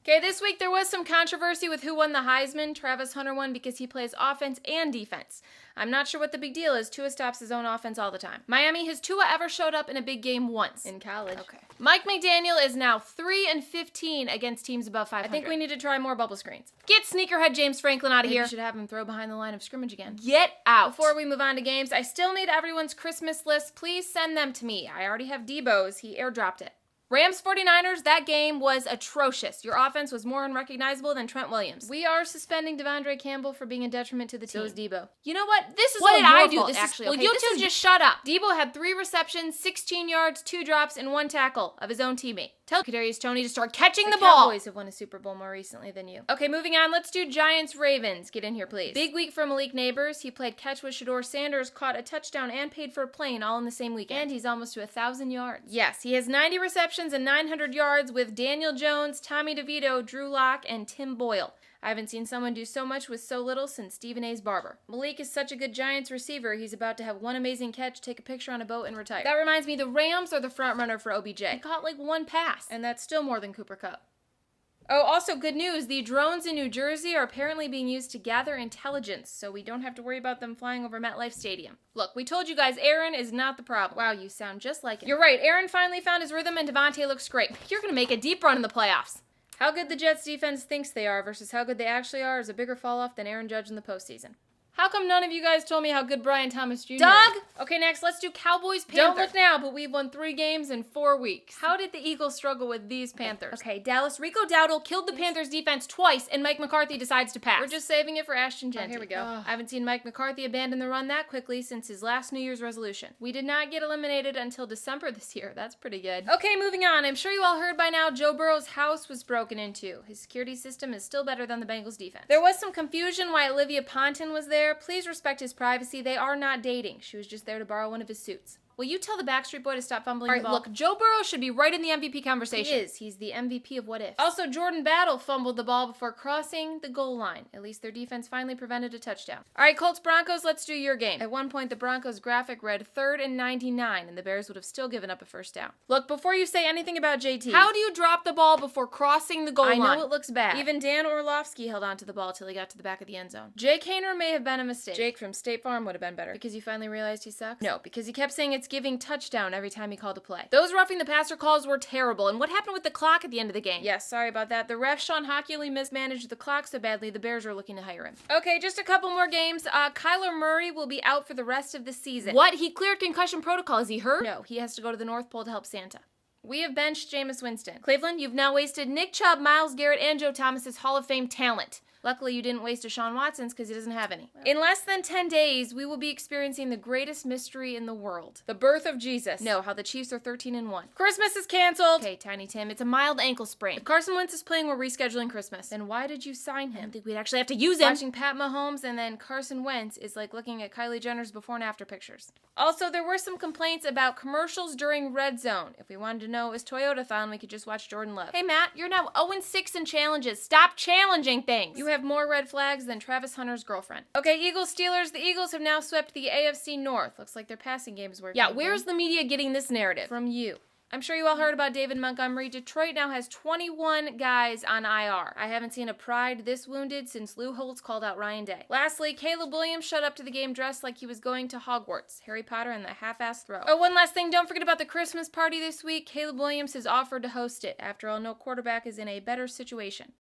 Okay, this week there was some controversy with who won the Heisman. Travis Hunter won because he plays offense and defense. I'm not sure what the big deal is. Tua stops his own offense all the time. Miami, has Tua ever showed up in a big game once? In college. Okay. Mike McDaniel is now 3-15 against teams above 500. I think we need to try more bubble screens. Get sneakerhead James Franklin out of here. You should have him throw behind the line of scrimmage again. Get out. Before we move on to games, I still need everyone's Christmas list. Please send them to me. I already have Debo's. He airdropped it. Rams 49ers, that game was atrocious. Your offense was more unrecognizable than Trent Williams. We are suspending Devondre Campbell for being a detriment to the team. So is Debo. You know what? This is what did I do? Fault, this actually. Well, okay, you two just shut up. Debo had 3 receptions, 16 yards, 2 drops, and 1 tackle of his own teammate. Tell Kadarius Toney to start catching the ball. The Cowboys have won a Super Bowl more recently than you. Okay, moving on. Let's do Giants-Ravens. Get in here, please. Big week for Malik Neighbors. He played catch with Shador Sanders, caught a touchdown, and paid for a plane all in the same weekend. And he's almost to 1,000 yards. Yes, he has 90 receptions and 900 yards with Daniel Jones, Tommy DeVito, Drew Lock, and Tim Boyle. I haven't seen someone do so much with so little since Stephen A's barber. Malik is such a good Giants receiver, he's about to have one amazing catch, take a picture on a boat, and retire. That reminds me, the Rams are the front runner for OBJ. He caught like 1 pass, and that's still more than Cooper Kupp. Oh, also good news, the drones in New Jersey are apparently being used to gather intelligence, so we don't have to worry about them flying over MetLife Stadium. Look, we told you guys Aaron is not the problem. Wow, you sound just like him. You're right, Aaron finally found his rhythm and Devontae looks great. You're gonna make a deep run in the playoffs. How good the Jets defense thinks they are versus how good they actually are is a bigger fall-off than Aaron Judge in the postseason. How come none of you guys told me how good Brian Thomas Jr. Doug! is? Okay, next, let's do Cowboys-Panthers. Don't look now, but we've won 3 games in 4 weeks. How did the Eagles struggle with these Panthers? Okay, Dallas, Rico Dowdle killed the Panthers defense twice, and Mike McCarthy decides to pass. We're just saving it for Ashton Genty. Oh, here we go. I haven't seen Mike McCarthy abandon the run that quickly since his last New Year's resolution. We did not get eliminated until December this year. That's pretty good. Okay, moving on. I'm sure you all heard by now Joe Burrow's house was broken into. His security system is still better than the Bengals defense. There was some confusion why Olivia Ponton was there. Please respect his privacy. They are not dating. She was just there to borrow one of his suits. Will you tell the Backstreet Boy to stop fumbling the ball? Look, Joe Burrow should be right in the MVP conversation. He is. He's the MVP of What If. Also, Jordan Battle fumbled the ball before crossing the goal line. At least their defense finally prevented a touchdown. All right, Colts-Broncos, let's do your game. At one point, the Broncos graphic read 3rd and 99, and the Bears would have still given up a first down. Look, before you say anything about JT, how do you drop the ball before crossing the goal line? I know it looks bad. Even Dan Orlovsky held on to the ball till he got to the back of the end zone. Jake Haener may have been a mistake. Jake from State Farm would have been better. Because you finally realized he sucks? No, because he kept saying it's giving touchdown every time he called a play. Those roughing the passer calls were terrible, and what happened with the clock at the end of the game? Yes, sorry about that. The ref, Sean Hochuli, mismanaged the clock so badly, the Bears are looking to hire him. Okay, just a couple more games. Kyler Murray will be out for the rest of the season. What? He cleared concussion protocol. Is he hurt? No, he has to go to the North Pole to help Santa. We have benched Jameis Winston. Cleveland, you've now wasted Nick Chubb, Myles Garrett, and Joe Thomas's Hall of Fame talent. Luckily, you didn't waste Deshaun Watson's because he doesn't have any. In less than 10 days, we will be experiencing the greatest mystery in the world. The birth of Jesus. No, how the Chiefs are 13-1. Christmas is canceled. Okay, Tiny Tim, it's a mild ankle sprain. If Carson Wentz is playing, we're rescheduling Christmas. Then why did you sign him? I don't think we'd actually have to use him. Watching Pat Mahomes and then Carson Wentz is like looking at Kylie Jenner's before and after pictures. Also, there were some complaints about commercials during Red Zone. If we wanted to know it was Toyotathon, we could just watch Jordan Love. Hey, Matt, you're now 0-6 in challenges. Stop challenging things. You have more red flags than Travis Hunter's girlfriend. Okay, Eagles-Steelers. The Eagles have now swept the AFC North. Looks like their passing game is working. Yeah, where's the media getting this narrative? From you. I'm sure you all heard about David Montgomery. Detroit now has 21 guys on IR. I haven't seen a Pride this wounded since Lou Holtz called out Ryan Day. Lastly, Caleb Williams showed up to the game dressed like he was going to Hogwarts. Harry Potter and the half-assed throw. Oh, one last thing. Don't forget about the Christmas party this week. Caleb Williams has offered to host it. After all, no quarterback is in a better situation.